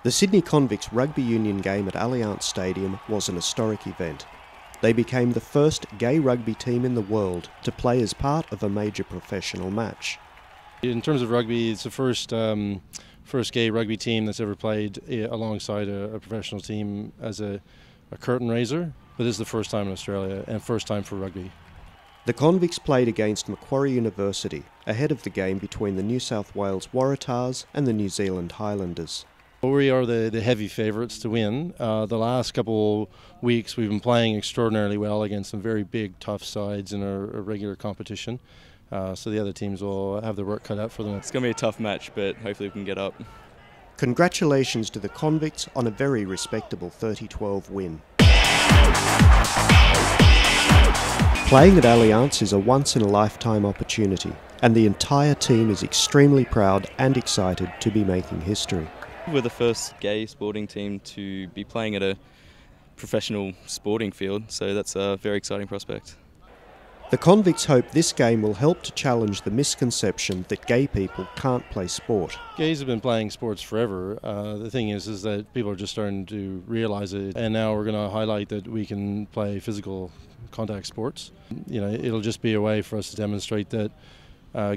The Sydney Convicts rugby union game at Allianz Stadium was an historic event. They became the first gay rugby team in the world to play as part of a major professional match. In terms of rugby, it's the first gay rugby team that's ever played alongside a professional team as a curtain raiser, but this is the first time in Australia and first time for rugby. The Convicts played against MacQuarie University ahead of the game between the New South Wales Waratahs and the New Zealand Highlanders. We are the heavy favourites to win. The last couple weeks we've been playing extraordinarily well against some very big, tough sides in our regular competition. So the other teams will have their work cut out for them. It's going to be a tough match, but hopefully we can get up. Congratulations to the Convicts on a very respectable 30-12 win. Playing at Allianz is a once-in-a-lifetime opportunity, and the entire team is extremely proud and excited to be making history. We're the first gay sporting team to be playing at a professional sporting field, so that's a very exciting prospect. The Convicts hope this game will help to challenge the misconception that gay people can't play sport. Gays have been playing sports forever. The thing is that people are just starting to realise it, and now we're going to highlight that we can play physical contact sports. You know, it'll just be a way for us to demonstrate that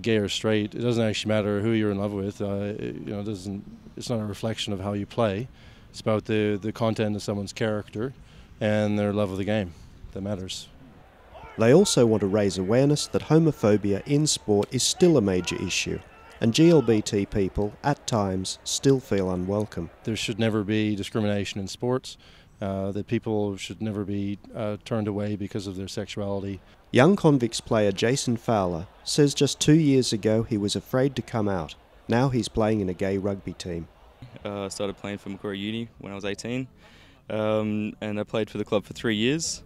gay or straight, it doesn't actually matter who you're in love with. It's not a reflection of how you play. It's about the content of someone's character and their love of the game that matters. They also want to raise awareness that homophobia in sport is still a major issue, and GLBT people, at times, still feel unwelcome. There should never be discrimination in sports, that people should never be turned away because of their sexuality. Young Convicts player Jason Fowler says just 2 years ago he was afraid to come out. Now he's playing in a gay rugby team. I started playing for MacQuarie Uni when I was 18, and I played for the club for 3 years.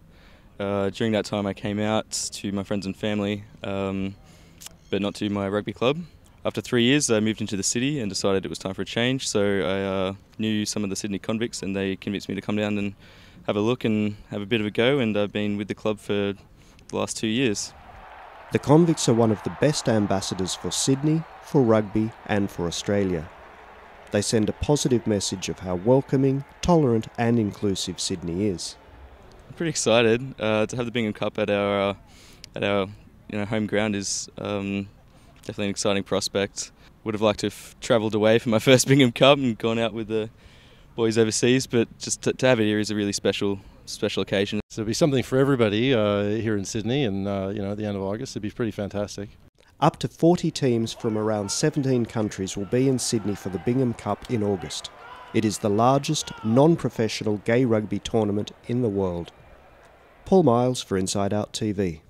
During that time I came out to my friends and family, but not to my rugby club. After 3 years I moved into the city and decided it was time for a change, so I knew some of the Sydney Convicts and they convinced me to come down and have a look and have a bit of a go, and I've been with the club for the last 2 years. The Convicts are one of the best ambassadors for Sydney, for rugby and for Australia. They send a positive message of how welcoming, tolerant and inclusive Sydney is. I'm pretty excited to have the Bingham Cup at our home ground is definitely an exciting prospect. Would have liked to have travelled away for my first Bingham Cup and gone out with the boys overseas, but just to have it here is a really special occasion. So it'll be something for everybody here in Sydney, and at the end of August it'd be pretty fantastic. Up to 40 teams from around 17 countries will be in Sydney for the Bingham Cup in August. It is the largest non-professional gay rugby tournament in the world. Paul Miles for Inside Out TV.